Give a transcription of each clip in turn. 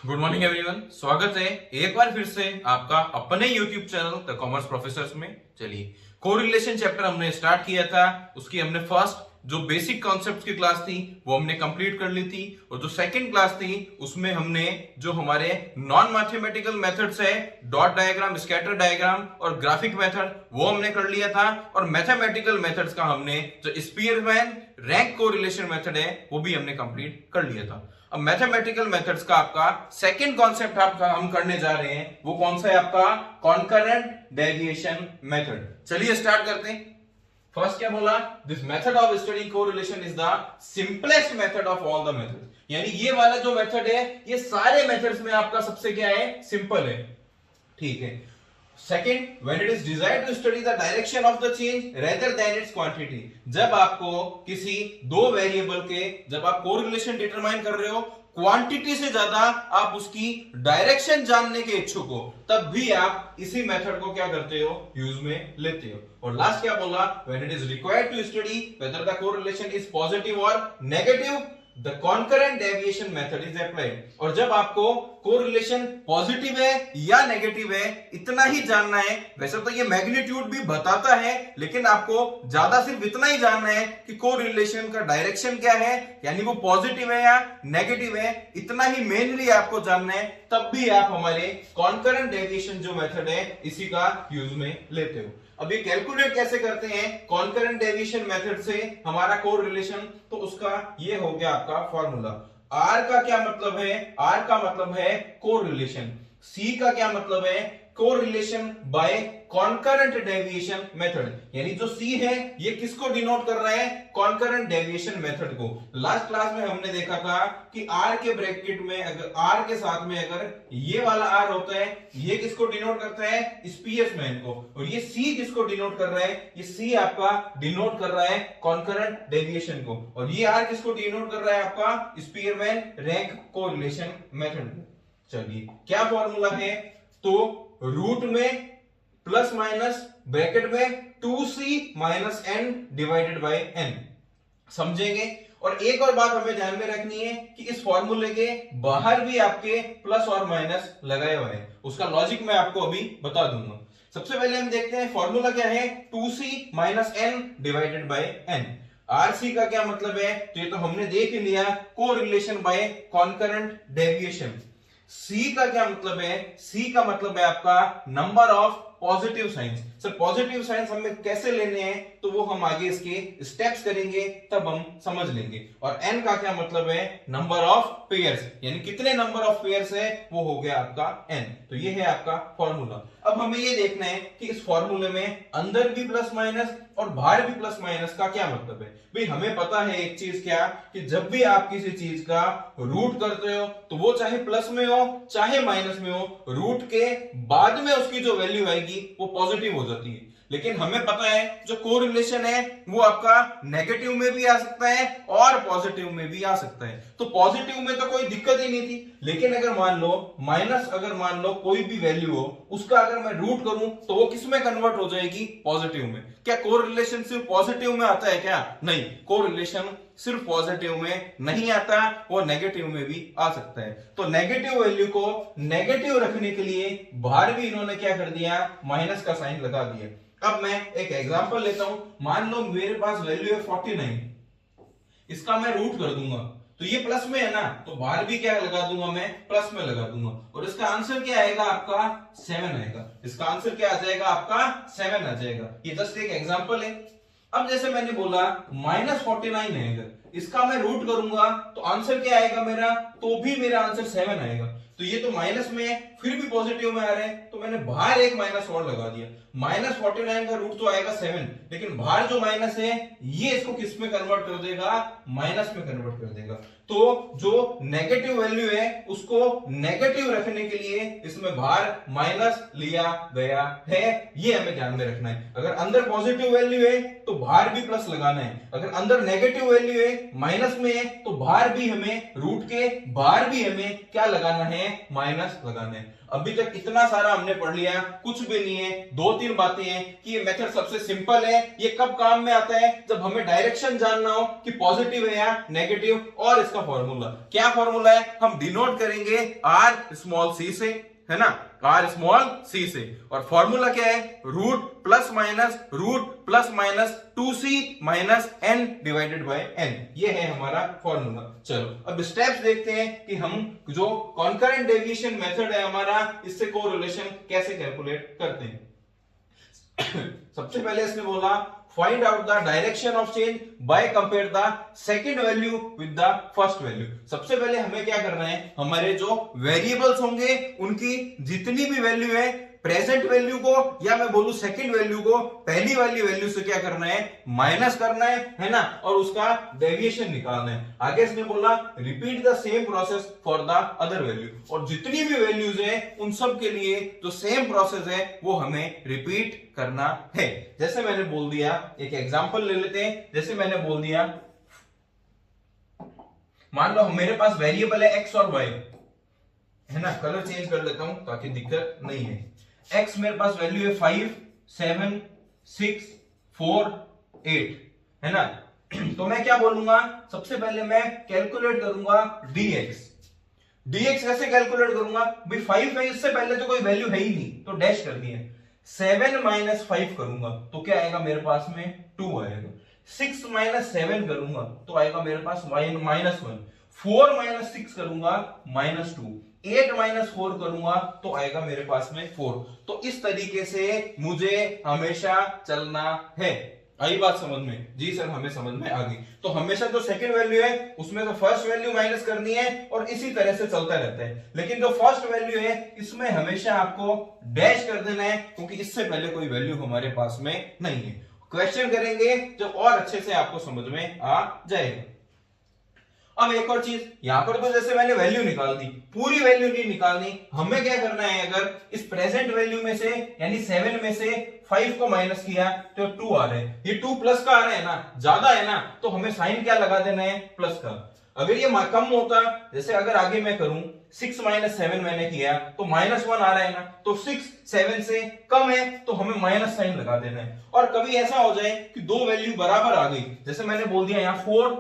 Good morning everyone, स्वागत है एक बार फिर से आपका अपने YouTube channel the commerce professors में। चलिए, कोरिलेशन चैप्टर हमने स्टार्ट किया था, उसकी हमने फर्स्ट जो बेसिक कॉन्सेप्ट्स की क्लास थी वो हमने कंप्लीट कर ली थी, और जो सेकंड क्लास थी उसमें हमने जो हमारे नॉन मैथमेटिकल मेथड्स है, डॉट डायग्राम, स्कैटर डायग्राम और ग्राफिक मेथड, वो हमने कर लिया था। और मैथमेटिकल मेथड्स का हमने जो स्पीयरमैन रैंक कोरिलेशन मेथड है वो भी हमने कंप्लीट कर लिया था। अब मैथमेटिकल मेथड्स का आपका सेकंड कॉन्सेप्ट आपका हम करने जा रहे हैं, वो कौन सा है आपका कॉन्करेंट डेविएशन मेथड। चलिए स्टार्ट करते हैं। फर्स्ट क्या बोला, this method of study correlation is the simplest method of all the methods, यानी ये वाला जो मेथड है ये सारे मेथड्स में आपका सबसे क्या है, सिंपल है। ठीक है। Second, when it is desired to study the direction of the change rather than its quantity, जब आपको किसी दो वेरिएबल के जब आप कोरिलेशन डिटरमाइन कर रहे हो, क्वांटिटी से ज्यादा आप उसकी डायरेक्शन जानने के इच्छुक हो, तब भी आप इसी मेथड को क्या करते हो, यूज में लेते हो। और लास्ट क्या बोला, when it is required to study whether the correlation is positive or negative, The concurrent deviation method is applied। और जब आपको कोरिलेशन पॉजिटिव है या नेगेटिव है इतना ही जानना है, वैसे तो ये मैग्नीट्यूड भी बताता है, लेकिन आपको ज्यादा सिर्फ इतना ही जानना है कि कोरिलेशन का डायरेक्शन क्या है, यानी वो पॉजिटिव है या नेगेटिव है, इतना ही मेनली आपको जानना है। तब भी आप हमारे कॉन्करेंट डेविएशन जो मेथड है इसी का यूज में लेते हो। अब ये कैलकुलेट कैसे करते हैं कॉन्करेंट डेविएशन मेथड से हमारा कोरिलेशन, तो उसका ये हो गया आपका फॉर्मूला। आर का क्या मतलब है, आर का मतलब है कोरिलेशन, सी का क्या मतलब है, correlation by concurrent deviation method, यानी जो सी है ये किसको डिनोट कर रहा है, कॉन्करेंट डेविएशन मेथड को। लास्ट क्लास में हमने देखा था कि आर के ब्रैकेट में अगर आर के साथ में अगर ये वाला आर होता है, ये किसको डिनोट करता है, स्पीयरमैन को, और ये सी किसको डिनोट कर रहा है, ये सी आपका डिनोट कर रहा है कॉन्करेंट डेविएशन को, और ये आर किसको डिनोट कर रहा है, आपका स्पीयरमैन रैंक कोरिलेशन मेथड को। चलिए क्या फॉर्मूला है, तो रूट में प्लस माइनस ब्रैकेट में 2c minus n divided by n, समझेंगे। और एक और बात हमें ध्यान में रखनी है कि इस फॉर्मूले के बाहर भी आपके प्लस और माइनस लगाए हुए हैं, उसका लॉजिक मैं आपको अभी बता दूंगा। सबसे पहले हम देखते हैं फॉर्मूला क्या है, 2c minus n divided by n। RC का क्या मतलब है, तो ये तो हमने देख ही लिया, कोरिलेशन बाय कॉन्करेंट डेविएशन। सी का क्या मतलब है, सी का मतलब है आपका number of positive science. Sir positive science हमें कैसे लेने हैं, तो वो हम आगे इसके स्टेप्स करेंगे तब हम समझ लेंगे। और एन का क्या मतलब है, नंबर ऑफ पेयर्स, यानी कितने नंबर ऑफ पेयर्स है, वो हो गया आपका एन। तो ये है आपका फॉर्मूला। अब हमें ये देखना है कि इस फॉर्मूले में अंदर भी प्लस माइनस और बाहर भी प्लस माइनस का क्या मतलब है। भाई हमें पता है एक चीज क्या, कि जब भी आप किसी चीज का रूट करते हो तो वो चाहे प्लस में हो चाहे माइनस में हो, रूट के बाद में उसकी जो वैल्यू आएगी वो पॉजिटिव हो जाती है। लेकिन हमें पता है जो कोरिलेशन है वो आपका नेगेटिव में भी आ सकता है और पॉजिटिव में भी आ सकता है। तो पॉजिटिव में तो कोई दिक्कत ही नहीं थी, लेकिन अगर मान लो माइनस, अगर मान लो कोई भी वैल्यू हो उसका अगर मैं रूट करूं तो वो किस में कन्वर्ट हो जाएगी, पॉजिटिव में। क्या कोरिलेशन सिर्फ पॉजिटिव में आता है क्या, नहीं, कोरिलेशन सिर्फ पॉजिटिव में नहीं आता, वो नेगेटिव में भी आ सकता है। तो नेगेटिव वैल्यू को नेगेटिव रखने के लिए बाहर भी इन्होंने क्या कर दिया, माइनस का साइन लगा दिया। अब मैं एक एग्जांपल लेता हूं, मान लो मेरे पास वैल्यू है 49, इसका मैं रूट कर दूंगा, तो ये प्लस में है ना, तो बाहर भी क्या लगा दूंगा, मैं प्लस में लगा दूंगा, और इसका आंसर क्या आएगा, आपका 7 आएगा। इसका आंसर क्या आ जाएगा, आपका 7 आ जाएगा। ये जस्ट एक एग्जांपल है। अब जैसे मैंने बोला -49 है, अगर इसका मैं रूट करूंगा तो आंसर क्या आएगा मेरा, तो भी मेरा आंसर 7 आएगा। तो ये तो माइनस में है फिर भी पॉजिटिव में आ रहे हैं, तो मैंने बाहर एक माइनस और लगा दिया। -49 का रूट तो आएगा 7, लेकिन बाहर जो माइनस है ये इसको किस में कन्वर्ट कर देगा, माइनस में कन्वर्ट कर देगा। तो जो नेगेटिव वैल्यू है उसको नेगेटिव रखने के लिए इसमें बाहर माइनस लिया गया है, ये हमें ध्यान में रखना है। अगर अंदर पॉजिटिव वैल्यू है तो बाहर भी प्लस लगाना है, अगर अंदर नेगेटिव वैल्यू है माइनस में है तो बाहर भी हमें, रूट के बाहर भी हमें क्या लगाना है, हैं, माइनस लगाना है। अभी तक इतना सारा हमने पढ़ लिया, कुछ भी नहीं है, 2-3 बातें हैं कि ये मेथड सबसे सिंपल है। ये कब काम में आता है? जब हमें डायरेक्शन जानना हो कि पॉजिटिव है या नेगेटिव। और इसका फॉर्मूला क्या फॉर्मूला है? हम डिनोट करेंगे आर स्मॉल सी से, है ना, आर स्मॉल सी से। और फॉर्मूला क्या है? Root plus minus 2c minus n divided by n। ये है हमारा फॉर्मूला। चलो अब स्टेप्स देखते हैं कि हम जो कॉन्करेंट डेविएशन मेथड है हमारा, इससे कोरिलेशन कैसे कैलकुलेट करते हैं। सबसे पहले इसने बोला find out the direction of change bye compare the second value with the first value. सबसे पहले हमें क्या करना है, हमारे जो वेरिएबल्स होंगे उनकी जितनी भी वैल्यू है, प्रेजेंट वैल्यू को या मैं बोलूं सेकंड वैल्यू को पहली वाली वैल्यू से क्या करना है, माइनस करना है ना, और उसका डेविएशन निकालना है। आगे इसने बोला repeat the same process for the other value. और जितनी भी वैल्यूज है उन सब के लिए जो सेम प्रोसेस है वो हमें रिपीट करना है। जैसे मैंने बोल दिया, एक एग्जांपल ले लेते हैं। जैसे मैंने बोल दिया, मान लो मेरे पास वेरिएबल है एक्स और वाई, है ना, कलर चेंज कर लेता हूं ताकि दिक्कत नहीं है। x मेरे पास वैल्यू है 5, 7, 6, 4, 8, है ना। तो मैं क्या बोलूंगा, सबसे पहले मैं कैलकुलेट करूंगा dx। dx कैसे कैलकुलेट करूंगा भाई, 5 है, इससे पहले तो कोई वैल्यू है ही नहीं तो डैश कर दिया। 7 माइनस 5 करूंगा तो क्या आएगा मेरे पास में, 2 आएगा। 6 माइनस 7 करूंगा तो आएगा मेरे पास -1। 4 माइनस 6 करूंगा -2। 8 माइनस 4 करूंगा तो आएगा मेरे पास में 4। तो इस तरीके से मुझे हमेशा चलना है। आई बात समझ में? जी सर, हमें समझ में आ गई। तो हमेशा जो सेकंड वैल्यू है उसमें तो फर्स्ट वैल्यू माइनस करनी है और इसी तरह से चलता रहता है। लेकिन जो फर्स्ट वैल्यू है इसमें हमेशा आपको डैश कर देना है, क्योंकि इससे पहले कोई वैल्यू हमारे पास में नहीं है। क्वेश्चन करेंगे जब और अच्छे से आपको समझ में आ जाएगा। अब एक और चीज, यहां पर तो जैसे मैंने वैल्यू निकाल दी, पूरी वैल्यू नहीं निकालनी। हमें क्या करना है, अगर इस प्रेजेंट वैल्यू में से यानी 7 में से 5 को माइनस किया तो 2 आ रहे हैं। ये 2 प्लस का आ रहे हैं ना, ज्यादा है ना, तो हमें साइन क्या लगा देना है, प्लस का। अगर ये कम होता, जैसे अगर आगे मैं करूं 6 माइनस 7 मैंने किया तो -1 आ रहा है ना, तो 6 7 से कम है तो हमें माइनस साइन लगा देना है। और कभी ऐसा हो जाए कि दो वैल्यू बराबर आ गई, जैसे मैंने बोल दिया यहाँ 4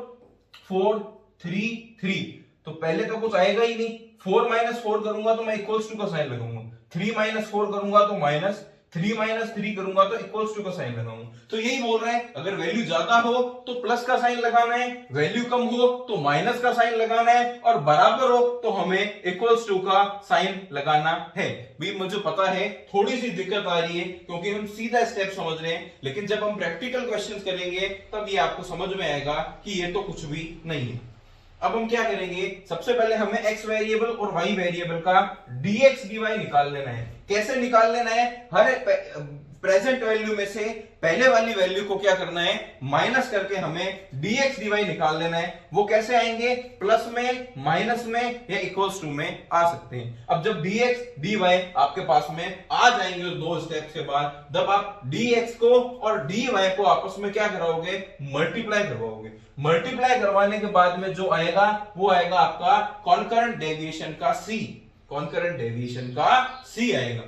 4 3 3, तो पहले तो कुछ आएगा ही नहीं। 4 माइनस 4 करूंगा तो मैं इक्वल्स टू का साइन लगाऊंगा। 3 माइनस 4 करूंगा तो माइनस, 3 माइनस 3 करूंगा तो इक्वल्स टू का साइन लगाऊंगा। तो यही बोल रहे हैं, अगर वैल्यू ज्यादा हो तो प्लस का साइन लगाना है, वैल्यू कम हो तो माइनस का साइन लगाना है, और बराबर हो तो हमें इक्वल्स टू का साइन लगाना है। भी मुझे पता है थोड़ी सी दिक्कत आ रही है क्योंकि हम सीधा स्टेप समझ रहे हैं, लेकिन जब हम प्रैक्टिकल क्वेश्चंस करेंगे तब ये आपको समझ में आएगा कि ये तो कुछ भी नहीं है। अब हम क्या करेंगे, सबसे पहले हमें x वेरिएबल और y वेरिएबल का dx dy निकाल लेना है। कैसे निकाल लेना है, हर प्रेजेंट वैल्यू में से पहले वाली वैल्यू को क्या करना है, माइनस करके हमें dx dy निकाल लेना है। वो कैसे आएंगे, प्लस में, माइनस में या इक्वल्स टू में आ सकते हैं। अब जब dx dy आपके पास में आ जाएंगे दो स्टेप्स के बाद, जब आप dx को और dy को आपस में क्या कराओगे, मल्टीप्लाई करवाओगे। मल्टीप्लाई करवाने के बाद में जो आएगा वो आएगा आपका कॉन्करेंट डेविएशन का c। कॉन्करेंट डेविएशन का c आएगा।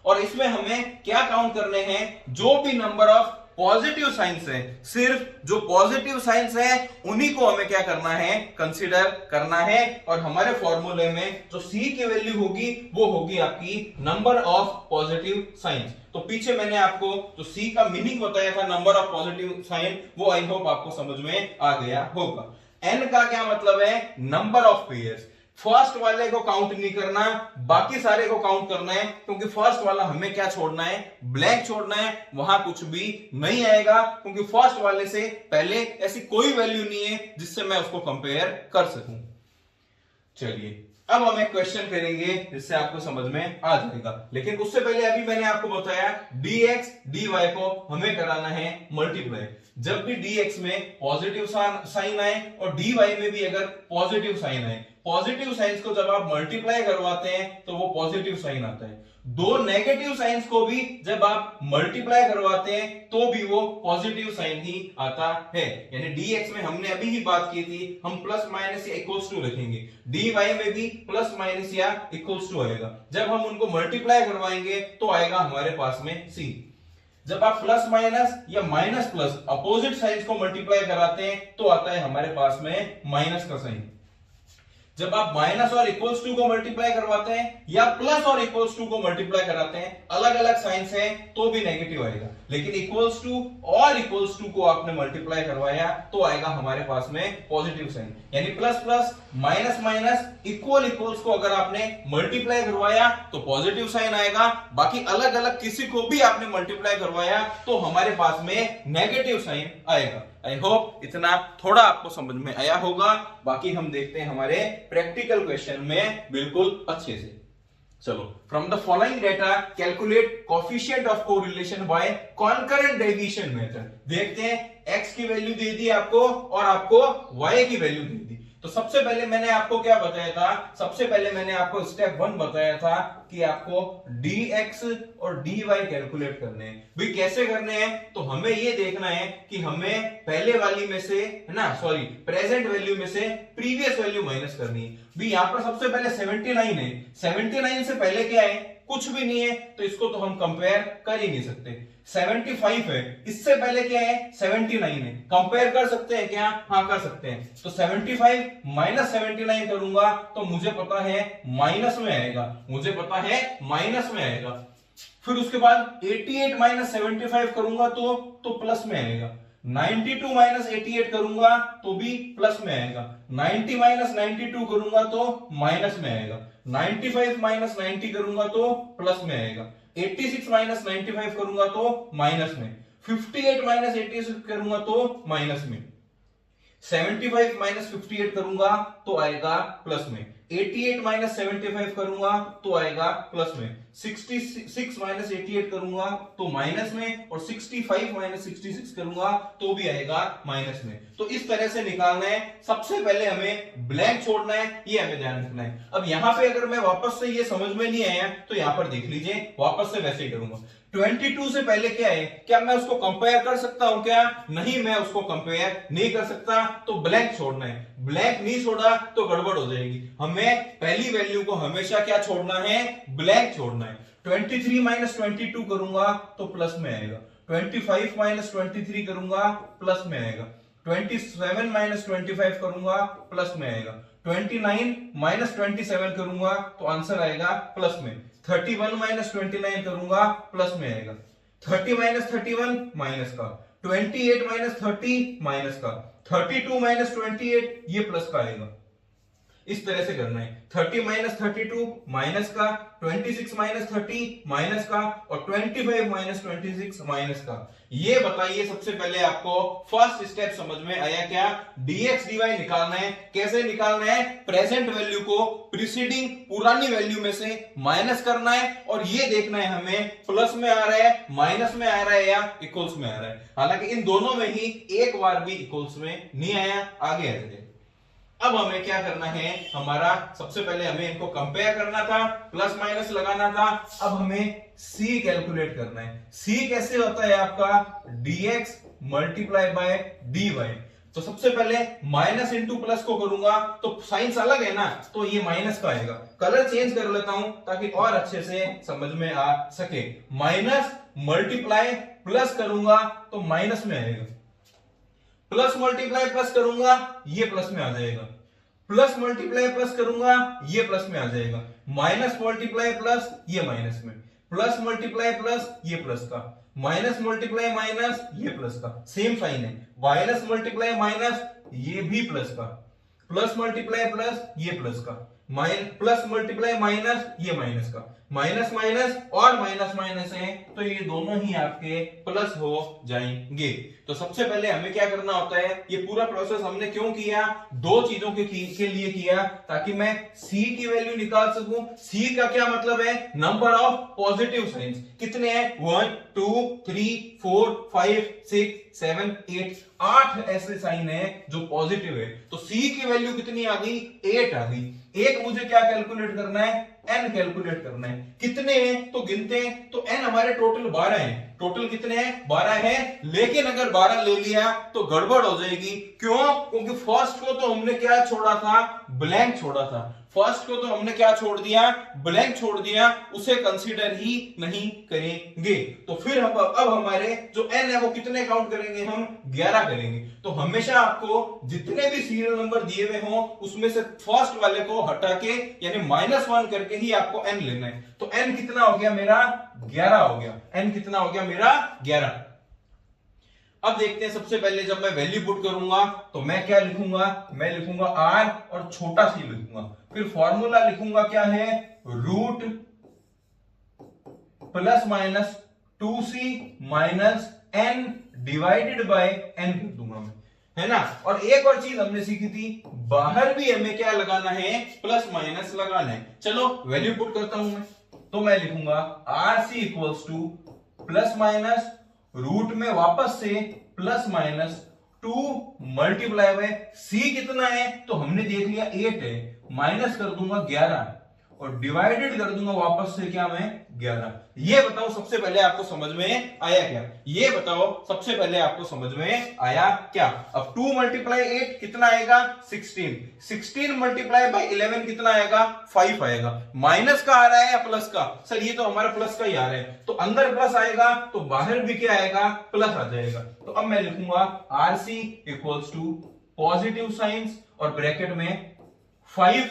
और इसमें हमें क्या काउंट करने हैं, जो भी नंबर ऑफ पॉजिटिव साइंस है, सिर्फ जो पॉजिटिव साइंस है उन्हीं को हमें क्या करना है, कंसीडर करना है। और हमारे फॉर्मूले में जो c की वैल्यू होगी वो होगी आपकी नंबर ऑफ पॉजिटिव साइंस। तो पीछे मैंने आपको जो c का मीनिंग बताया था, नंबर ऑफ पॉजिटिव साइन, वो आई होप आपको समझ में आ गया होगा। n का क्या मतलब है, नंबर ऑफ पेयर्स। फर्स्ट वाले को काउंट नहीं करना, बाकी सारे को काउंट करना है, क्योंकि फर्स्ट वाला हमें क्या छोड़ना है, ब्लैंक छोड़ना है, वहां कुछ भी नहीं आएगा, क्योंकि फर्स्ट वाले से पहले ऐसी कोई वैल्यू नहीं है जिससे मैं उसको कंपेयर कर सकूं। चलिए अब हम एक क्वेश्चन करेंगे जिससे आपको समझ में आ जाएगा, लेकिन उससे पहले अभी मैंने आपको बताया dx dy को हमें कराना है मल्टीप्लाई। जब भी dx में पॉजिटिव साइन आए और dy में भी अगर पॉजिटिव साइन आए, पॉजिटिव साइंस को जब आप मल्टीप्लाई करवाते हैं तो वो पॉजिटिव साइन आता है। दो नेगेटिव साइंस को भी जब आप मल्टीप्लाई करवाते हैं तो भी वो पॉजिटिव साइन ही आता है। यानी dx में हमने अभी ही बात की थी, हम प्लस माइनस या इक्वल्स टू रखेंगे, dy में भी प्लस माइनस या इक्वल्स टू आएगा। जब हम उनको मल्टीप्लाई करवाएंगे तो आएगा हमारे पास में c। जब आप प्लस माइनस या माइनस प्लस अपोजिट साइंस को मल्टीप्लाई कराते हैं तो आता है हमारे पास में माइनस का साइन। जब आप माइनस और इक्वल्स टू को मल्टीप्लाई करवाते हैं या प्लस और इक्वल्स टू को मल्टीप्लाई कराते हैं, अलग अलग साइंस है तो भी नेगेटिव आएगा, लेकिन इक्वल्स टू और इक्वल्स टू को आपने मल्टीप्लाई करवाया तो आएगा हमारे पास में पॉजिटिव साइन। यानी plus plus minus minus equal equals को अगर आपने मल्टीप्लाई करवाया तो पॉजिटिव साइन आएगा, बाकी अलग अलग किसी को भी आपने मल्टीप्लाई करवाया तो हमारे पास में नेगेटिव साइन आएगा। आई होप इतना थोड़ा आपको समझ में आया होगा। बाकी हम देखते हैं हमारे प्रैक्टिकल क्वेश्चन में बिल्कुल अच्छे से। चलो, from the following data calculate coefficient of correlation by concurrent deviation method. देखते हैं x की वैल्यू दे दी आपको और आपको y की वैल्यू दे दी। तो सबसे पहले मैंने आपको क्या बताया था, सबसे पहले मैंने आपको स्टेप 1 बताया था कि आपको dx और dy कैलकुलेट करने हैं। भाई कैसे करने हैं, तो हमें ये देखना है कि हमें पहले वाली में से है ना, सॉरी प्रेजेंट वैल्यू में से प्रीवियस वैल्यू माइनस करनी है। भाई यहाँ पर सबसे पहले 79 है, 79 से पहले क्या है, कुछ भी नहीं है, तो इसको तो हम कंपेयर कर ही नहीं सकते। 75 है, इससे पहले क्या है, 79 है, कंपेयर कर सकते हैं क्या, हाँ कर सकते हैं। तो 75 माइनस 79 करूंगा तो मुझे पता है माइनस में आएगा, मुझे पता है माइनस में आएगा। फिर उसके बाद 88 माइनस 75 करूंगा तो प्लस में आएगा। 92 माइनस 88 करूंगा तो भी प्लस में आएगा। 90 माइनस 92 करूंगा तो माइनस में आएगा। 95 माइनस 90 करूंगा तो प्लस में आएगा। 86 माइनस 95 करूंगा तो माइनस में। 58 माइनस 86 करूंगा तो माइनस में। 75 माइनस 58 करूंगा तो आएगा प्लस में। 88 माइनस 75 करूंगा तो आएगा प्लस में। 66 माइनस 88 करूंगा तो माइनस में, और 65 माइनस 66 करूंगा तो भी आएगा माइनस में। तो इस तरह से निकालना है। सबसे पहले हमें ब्लैंक छोड़ना है, ये हमें ध्यान रखना है। अब यहां पे अगर मैं वापस से ये समझ में नहीं आया तो यहां पर देख लीजिए, वापस से वैसे ही करूंगा। 22 से पहले क्या है, क्या मैं उसको कंपेयर कर सकता हूं क्या, नहीं मैं उसको कंपेयर नहीं कर सकता, तो ब्लैंक छोड़ना है। ब्लैंक नहीं छोड़ा तो गड़बड़ हो जाएगी। हमें पहली वैल्यू को हमेशा क्या छोड़ना है, ब्लैंक छोड़ना है। 23 माइनस 22 करूंगा तो प्लस में आएगा। 25 माइनस 23 करूंगा प्लस में आएगा। 27 माइनस 25 करूंगा प्लस में आएगा। 29 माइनस 27 करूंगा तो आंसर आएगा प्लस में। 31 माइनस 29 करूंगा प्लस में आएगा। 30 माइनस 31 माइनस का। 28 माइनस 30 माइनस का। 32 माइनस 28 ये प्लस का आएगा। इस तरह से करना है। 30 माइनस 32 माइनस का, 26 माइनस 30 माइनस का, और 25 माइनस 26 माइनस का। ये बताइए सबसे पहले आपको फर्स्ट स्टेप समझ में आया क्या, dx dy निकालना है। कैसे निकालना है, प्रेजेंट वैल्यू को प्रीसीडिंग पुरानी वैल्यू में से माइनस करना है, और ये देखना है हमें प्लस में आ रहा है, माइनस में आ रहा है या इक्वल्स में आ रहा है। हालांकि इन दोनों में ही एक बार भी इक्वल्स में नहीं आया, आगे आ जाए। अब हमें क्या करना है, हमारा सबसे पहले हमें इनको कंपेयर करना था, प्लस माइनस लगाना था। अब हमें c कैलकुलेट करना है। c कैसे होता है आपका, dx मल्टीप्लाई बाय dy। तो सबसे पहले माइनस इंटू प्लस को करूंगा तो साइंस अलग है ना, तो ये माइनस का आएगा। कलर चेंज कर लेता हूं ताकि और अच्छे से समझ में आ सके। माइनस मल्टीप्लाई प्लस करूंगा तो माइनस में आएगा। प्लस मल्टीप्लाई प्लस करूंगा ये प्लस में आ जाएगा। प्लस मल्टीप्लाई प्लस करूंगा ये प्लस में आ जाएगा। माइनस मल्टीप्लाई प्लस ये माइनस में। प्लस मल्टीप्लाई प्लस ये प्लस का। माइनस मल्टीप्लाई माइनस ये प्लस का, सेम साइन है। माइनस मल्टीप्लाई माइनस ये भी प्लस का। प्लस मल्टीप्लाई प्लस ये प्लस का। प्लस मल्टीप्लाई माइनस, ये माइनस का माइनस माइनस और माइनस माइनस है, तो ये दोनों ही आपके प्लस हो जाएंगे। तो सबसे पहले हमें क्या करना होता है, ये पूरा प्रोसेस हमने क्यों किया, दो चीजों के लिए किया, ताकि मैं c की वैल्यू निकाल सकूं। c का क्या मतलब है, नंबर ऑफ पॉजिटिव साइंस। कितने हैं, 1 2 3 4 5 6 7 8, 8 ऐसे साइन है जो पॉजिटिव है। तो c की वैल्यू कितनी आ गई, 8 आ गई। एक मुझे क्या कैलकुलेट करना है, n कैलकुलेट करना है। कितने हैं तो गिनते हैं, तो n हमारे टोटल 12 हैं। टोटल कितने हैं, 12 हैं। लेकिन अगर 12 ले लिया तो गड़बड़ हो जाएगी। क्यों, क्योंकि फर्स्ट को तो हमने क्या छोड़ा था, ब्लैंक छोड़ा था। फर्स्ट को तो हमने क्या छोड़ दिया, ब्लैंक छोड़ दिया, उसे कंसीडर ही नहीं करेंगे। तो फिर अब हमारे जो n है वो कितने काउंट करेंगे, हम 11 करेंगे। तो हमेशा आपको जितने भी सीरियल नंबर दिए हुए हों उसमें से फर्स्ट वाले को हटा के यानी -1 करके ही आपको n लेना है। तो n कितना हो गया मेरा, 11 हो गया। n कितना हो गया मेरा, 11। अब देखते हैं, सबसे पहले जब मैं वैल्यू पुट करूंगा तो मैं क्या लिखूंगा, मैं लिखूंगा r और छोटा सी लिखूंगा। फिर फॉर्मूला लिखूंगा क्या है, root plus minus 2c minus n divided by n कर दूंगा मैं, है ना। और एक और चीज हमने सीखी थी, बाहर भी हमें क्या लगाना है, प्लस माइनस लगाना है। चलो वैल्यू पुट करता हूं मैं, तो मैं लिखूंगा rc equals to plus minus root में वापस से plus minus 2 multiply by c कितना है, तो हमने देख लिया 8 है, माइनस कर दूंगा 11 और डिवाइडेड कर दूंगा वापस से क्या, मैं 11। ये बताओ सबसे पहले आपको समझ में आया क्या, ये बताओ सबसे पहले आपको समझ में आया क्या। अब 2 मल्टीप्लाई 8 कितना आएगा, 16। 16 मल्टीप्लाई बाय 11 कितना आएगा, 5 आएगा। माइनस का आ रहा है या प्लस का, सर ये तो हमारा प्लस का ही आ रहा है, तो अंदर प्लस आएगा तो बाहर भी क्या आएगा, प्लस आ जाएगा। तो अब मैं लिखूंगा r c equals to positive science और ब्रैकेट में 5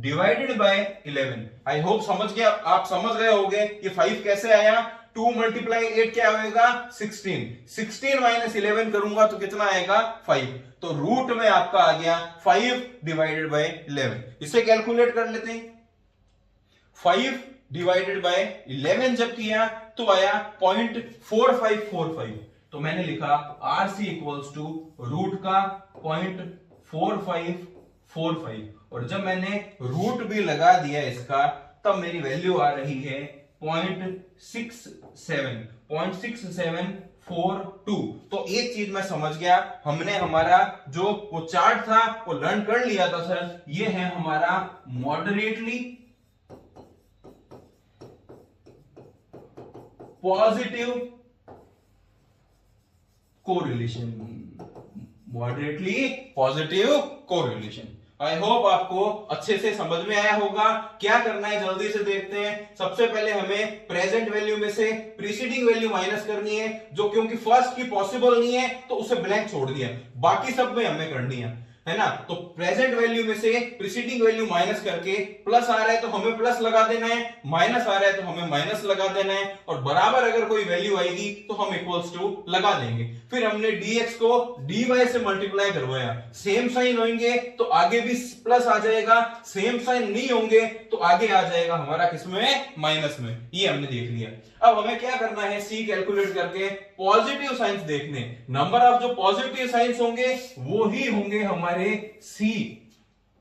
डिवाइडेड बाय 11। आई होप समझ गया, आप समझ गए होंगे ये 5 कैसे आया। 2 मल्टीप्लाई 8 क्या होगा, 16। 16 माइनस 11 करूंगा तो कितना आएगा, 5। तो रूट में आपका आ गया 5 डिवाइडेड बाय 11। इसे कैलकुलेट कर लेते हैं। 5 डिवाइडेड बाय 11 जब किया तो आया 0.4545। तो मैंने लिखा आरसी इक्वल्स टू रूट का 0.4545 और जब मैंने रूट भी लगा दिया इसका तब मेरी वैल्यू आ रही है 0.6742। तो एक चीज मैं समझ गया, हमने हमारा जो वो चार्ट था वो लर्न कर लिया था सर। ये है हमारा moderately positive correlation, moderately positive correlation. I hope आपको अच्छे से समझ में आया होगा। क्या करना है जल्दी से देखते हैं। सबसे पहले हमें प्रेजेंट वैल्यू में से प्रीसीडिंग वैल्यू माइनस करनी है, जो क्योंकि फर्स्ट की पॉसिबल नहीं है तो उसे ब्लैंक छोड़ दिया, बाकी सब में हमें करनी है ना। तो प्रेजेंट वैल्यू में से प्रीसीडिंग वैल्यू माइनस करके प्लस आ रहा है तो हमें प्लस लगा देना है, माइनस आ रहा है तो हमें माइनस लगा देना है और बराबर अगर कोई वैल्यू आएगी तो हम इक्वल्स टू लगा देंगे। फिर हमने dx को dy से मल्टीप्लाई करवाया, सेम साइन होंगे तो आगे भी प्लस आ जाएगा, सेम साइन नहीं होंगे तो आगे आ जाएगा हमारा किसमें, माइनस में। ये हमने देख लिया। अब हमें क्या करना है, c कैलकुलेट करके पॉजिटिव साइंस देखने। नंबर ऑफ जो पॉजिटिव साइंस होंगे वो ही होंगे हमारे c,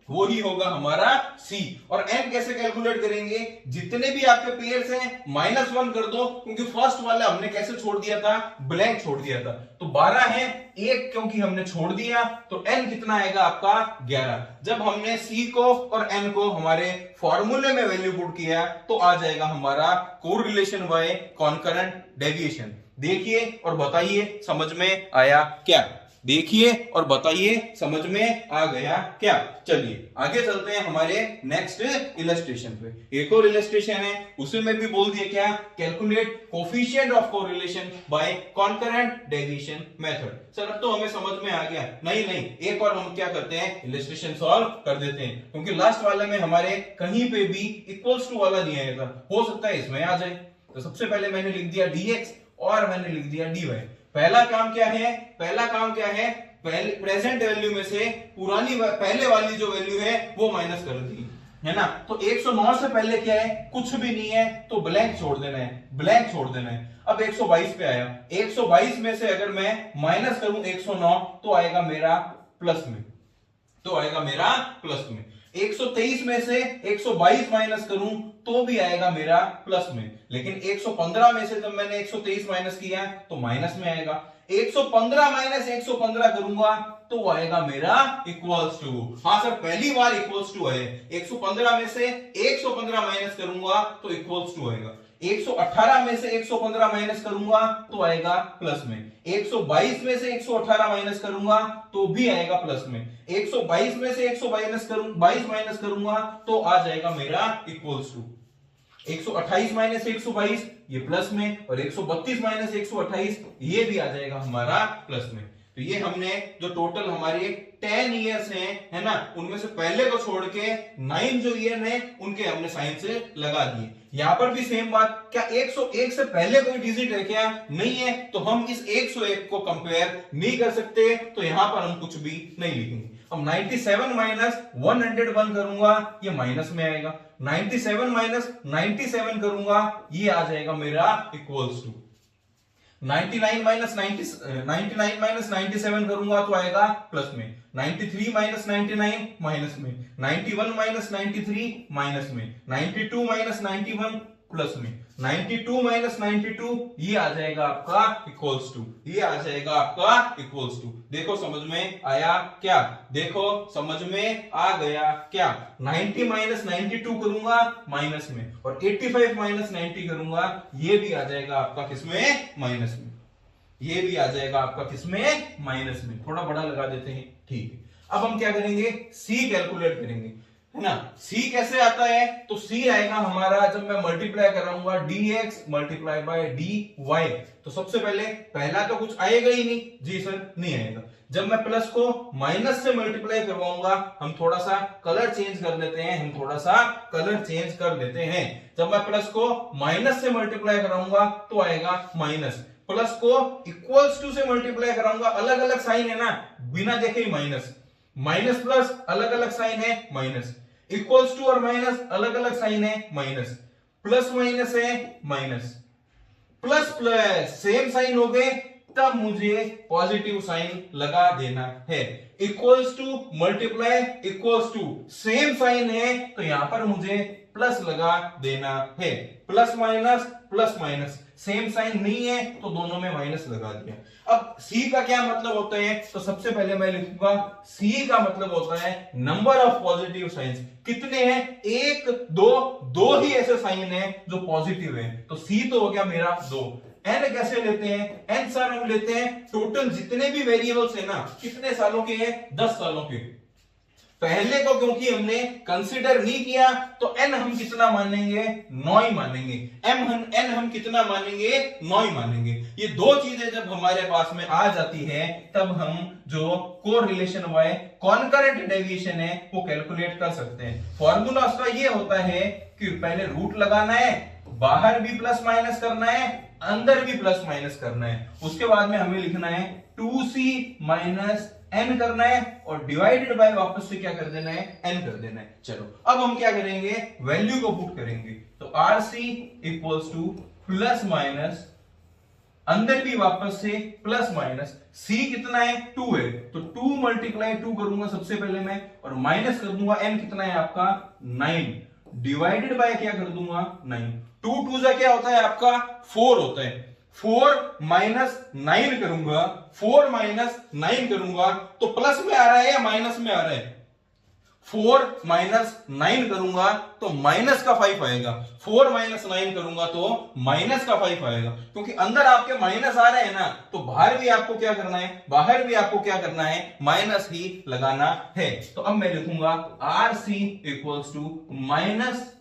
वो ही होगा हमारा c। और n कैसे कैलकुलेट करेंगे, जितने भी आपके पेयर्स हैं -1 कर दो, क्योंकि फर्स्ट वाला हमने कैसे छोड़ दिया था, ब्लैंक छोड़ दिया था। तो 12 है, 1 क्योंकि हमने छोड़ दिया तो n कितना आएगा आपका 11। जब हमने c को और n को हमारे फॉर्मूले में वैल्यू पुट किया तो आ जाएगा हमारा कोरिलेशन बाय कॉन्करेंट डेविएशन। देखिए और बताइए समझ में आया क्या, देखिए और बताइए समझ में आ गया क्या। चलिए आगे चलते हैं हमारे नेक्स्ट इलस्ट्रेशन पे। एक और इलस्ट्रेशन है, उसे में भी बोल दिया क्या, calculate coefficient of correlation by concurrent deviation method. Sir अब तो हमें समझ में आ गया, नहीं एक और हम क्या करते हैं, इलस्ट्रेशन सॉल्व कर देते हैं, क्योंकि लास्ट वाले में हमारे कहीं पे भी इक्वल्स टू वाला नहीं आएगा, हो सकता है इसमें आ जाए। तो सबसे पहले मैंने लिख दिया dx और मैंने लिख दिया dy। पहला काम क्या है, पहले प्रेजेंट वैल्यू में से पुरानी पहले वाली जो वैल्यू है वो माइनस कर दी। है ना। तो 109 से पहले क्या है, कुछ भी नहीं है, तो ब्लैंक छोड़ देना है, ब्लैंक छोड़ देना है। अब 122 पे आया, 122 में से अगर मैं माइनस करूं 109 तो आएगा मेरा प्लस में, तो आएगा मेरा प्लस में। 123 में से 122 माइनस करूं तो भी आएगा मेरा प्लस में, लेकिन 115 में से जब मैंने 123 माइनस किया तो माइनस में आएगा। 115 माइनस 115 करूंगा तो आएगा मेरा इक्वल्स टू, हाँ सर पहली बार इक्वल्स टू है। 115 में से 115 माइनस करूंगा तो इक्वल्स टू आएगा। 118 में से 115 माइनस करूंगा तो आएगा प्लस में। 122 में से 118 माइनस करूंगा तो भी आएगा प्लस में। 122 में से 122 माइनस करूंगा तो आ जाएगा मेरा इक्वल्स टू। 128 माइनस 122 ये प्लस में, और 132 माइनस 128 ये भी आ जाएगा हमारा प्लस में। तो ये हमने जो टोटल हमारे 10 ईयर्स हैं, है ना, उनमें से पहले को छोड़ के 9 जो ईयर हैं उनके हमने साइन से लगा दिए। यहां पर भी सेम बात, क्या 101 से पहले कोई डिजिट है क्या? नहीं है, तो हम इस 101 को कंपेयर नहीं कर सकते, तो यहां पर हम कुछ भी नहीं लिखेंगे। अब 97 माइनस 101 करूंगा ये माइनस में आएगा। 97 माइनस 97 करूंगा ये आ जाएगा मेरा इक्वल्स टू। 99 माइनस 97 करूंगा तो आएगा प्लस में। 93 माइनस 99 माइनस में। 91 माइनस 93 माइनस में। 92 माइनस 91 प्लस में। 92 माइनस 92 ये आ जाएगा आपका इक्वल्स टू, ये आ जाएगा आपका इक्वल्स टू। देखो समझ में आया क्या? देखो समझ में आ गया क्या? 90 माइनस 92 करूंगा माइनस में, और 85 माइनस 90 करूंगा ये भी आ जाएगा आपका किसमें? माइनस में। ये भी आ जाएगा आपका किसमें? माइनस में। थोड़ा बड़ा लगा देते हैं, ठीक है। अब हम क्या करेंगे? सी कैलकुलेट करेंगे, है ना। सी कैसे आता है? तो सी आएगा हमारा, जब मैं मल्टीप्लाई कराऊंगा dx मल्टीप्लाई बाय dy, तो सबसे पहले पहला तो कुछ आएगा ही नहीं, जी सर नहीं आएगा। जब मैं प्लस को माइनस से मल्टीप्लाई करवाऊंगा, हम थोड़ा सा कलर चेंज कर लेते हैं, हम थोड़ा सा कलर चेंज कर लेते हैं। जब मैं प्लस को माइनस से मल्टीप्लाई कराऊंगा तो आएगा माइनस। प्लस को इक्वल्स टू से मल्टीप्लाई कराऊंगा, अलग अलग साइन है ना, बिना देखे ही माइनस। माइनस प्लस अलग अलग साइन है माइनस। इक्वल्स टू और माइनस अलग अलग साइन है माइनस। प्लस माइनस है minus. Plus plus same sign हो गए, तब मुझे पॉजिटिव साइन लगा देना है। Equals to multiply equals to same sign है, तो यहां पर मुझे प्लस लगा देना है। प्लस माइनस सेम साइन नहीं है, तो दोनों में माइनस लगा दिया। अब सी का क्या मतलब होता है? तो सबसे पहले मैं लिखूंगा सी का मतलब होता है नंबर ऑफ पॉजिटिव साइंस। कितने हैं? 1 2 2 ही ऐसे साइन है जो पॉजिटिव है, तो सी तो हो गया मेरा 2। एन कैसे लेते हैं? एन सर हम लेते हैं टोटल जितने भी वेरिएबल्स है ना, कितने सालों के हैं? 10 सालों के। पहले को क्योंकि हमने कंसीडर नहीं किया, तो एन हम कितना मानेंगे? 9 ही मानेंगे। एन हम कितना मानेंगे? 9 ही मानेंगे। ये दो चीजें जब हमारे पास में आ जाती है, तब हम जो कोरिलेशन बाय कॉन्करेंट डेविएशन है वो कैलकुलेट कर सकते हैं। फॉर्मूला उसका ये होता है कि पहले रूट लगाना है, बाहर भी प्लस माइनस करना है, अंदर भी प्लस माइनस करना है। उसके बाद में हमें लिखना है 2c माइनस n करना है, और डिवाइडेड बाय वापस से क्या कर देना है? n कर देना है। चलो अब हम क्या करेंगे? वैल्यू को पुट करेंगे। तो rc equals to plus minus, अंदर भी वापस से प्लस माइनस। c कितना है? 2 है, तो 2 मल्टीप्लाई 2 करूंगा सबसे पहले मैं, और माइनस कर दूंगा n कितना है आपका? 9, डिवाइडेड बाय क्या कर दूंगा? 9। 2 2 जा क्या होता है आपका? 4 होता है। 4 माइनस 9 करूंगा, 4 माइनस 9 करूंगा तो प्लस में आ रहा है या माइनस में आ रहा है? 4 माइनस 9 करूंगा तो माइनस का 5 आएगा। 4 माइनस 9 करूंगा तो माइनस का 5 आएगा, क्योंकि अंदर आपके माइनस आ रहे हैं ना, तो बाहर भी आपको क्या करना है? बाहर भी आपको क्या करना है? माइनस ही लगाना है। तो अब मैं लिखूंगा RC equals to minus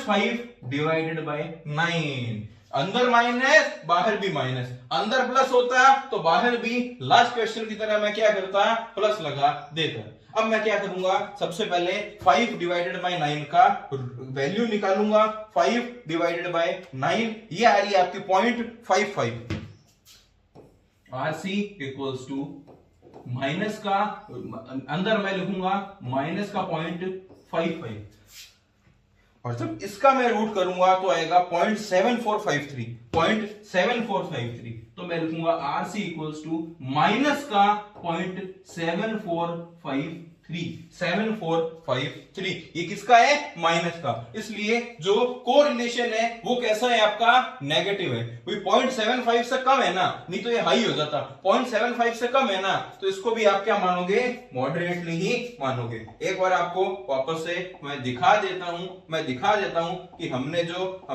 5 divided by 9। अंदर माइनस, बाहर भी माइनस। अंदर प्लस होता तो बाहर भी लास्ट क्वेश्चन की तरह मैं क्या करता? प्लस लगा देता। अब मैं क्या करूंगा? सबसे पहले 5 डिवाइडेड बाय 9 का वैल्यू निकालूंगा। 5 डिवाइडेड बाय 9 ये आ रही है आपकी 0.55। RC इक्वल्स टू माइनस का अंदर मैं लिखूंगा माइनस का 0.55, और जब इसका मैं रूट करूंगा तो आएगा 0.7453, तो मैं लिखूंगा आरसी इक्वल्स टू माइनस का 745 ये किसका है? माइनस का। इसलिए जो कोरिलेशन है वो कैसा है आपका? नेगेटिव है। 0.75 से कम है ना, नहीं तो ये हाई हो जाता। 0.75 से कम है ना, तो इसको भी आप क्या मानोगे? मॉडरेटली ही मानोगे। एक बार आपको वापस से मैं दिखा देता हूं कि हमने जो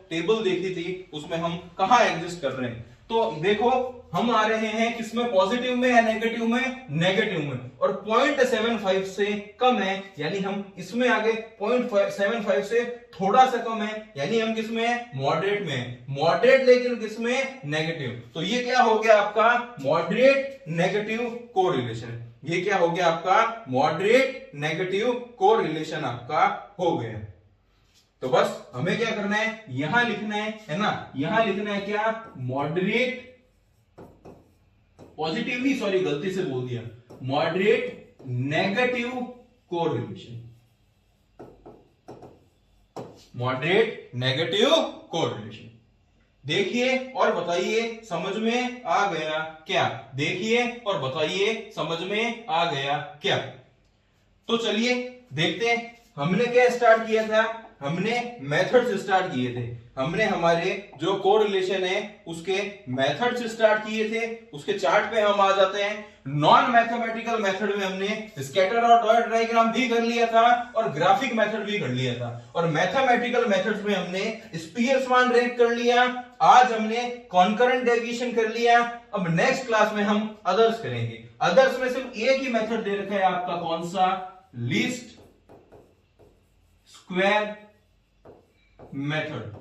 टेबल देखी थी उसमें हम कहां एग्जिस्ट कर रहे हैं। तो देखो हम आ रहे हैं किसमें? पॉजिटिव में या नेगेटिव में? नेगेटिव में। और 0.75 से कम है यानी हम इसमें आगे, 0.75 से थोड़ा सा कम है यानी हम किसमें है? मॉडरेट में है। मॉडरेट लेकिन किसमें? नेगेटिव। तो ये क्या हो गया आपका? Moderate negative correlation. ये क्या हो गया आपका? मॉडरेट नेगेटिव कोरिलेशन आपका हो गया। तो बस हमें क्या करना है? यहां लिखना है ना, यहां लिखना है क्या? मॉडरेट, पॉजिटिव नहीं, सॉरी गलती से बोल दिया, moderate negative correlation. Moderate negative correlation. देखिए और बताइए समझ में आ गया क्या? देखिए और बताइए समझ में आ गया क्या? तो चलिए देखते हैं। हमने क्या स्टार्ट किया था? हमने मेथड से स्टार्ट किए थे। हमने हमारे जो कोरिलेशन है उसके मेथड से स्टार्ट किए थे। उसके चार्ट पे हम आ जाते हैं। नॉन मैथमेटिकल मेथड में हमने स्कैटर और डॉट डायग्राम भी कर लिया था और ग्राफिक मेथड भी कर लिया था। और मैथमेटिकल मेथड्स में हमने स्पीयरमैन रैंक कर लिया। आज हमने कॉन्करेंट डेविएशन कर लिया। अब नेक्स्ट क्लास में हम अदर्स करेंगे। अदर्स में सिर्फ एक ही मेथड दे रखा है आपका, कौन सा? लीस्ट स्क्वायर मेथड,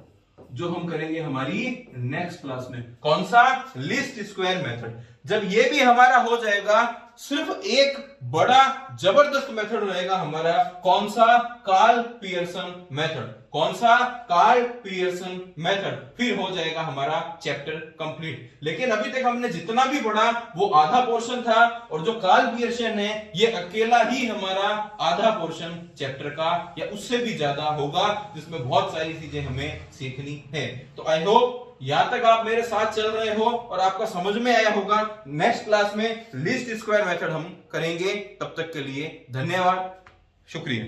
जो हम करेंगे हमारी नेक्स्ट क्लास में। कौन सा? Least square method. जब ये भी हमारा हो जाएगा, सिर्फ एक बड़ा जबरदस्त मेथड रहेगा हमारा। कौन सा? Karl Pearson method. कौन सा? Karl Pearson method. फिर हो जाएगा हमारा चैप्टर कंप्लीट। लेकिन अभी तक हमने जितना भी पढ़ा वो आधा पोर्शन था, और जो कार्ल पियर्सन है ये अकेला ही हमारा आधा पोर्शन चैप्टर का या उससे भी ज्यादा होगा, जिसमें बहुत सारी चीजें हमें सीखनी है। तो आई होप यहां तक आप मेरे साथ चल रहे हो और आपका समझ में आया होगा। नेक्स्ट क्लास में लीस्ट स्क्वायर मेथड हम करेंगे। तब तक के लिए धन्यवाद, शुक्रिया।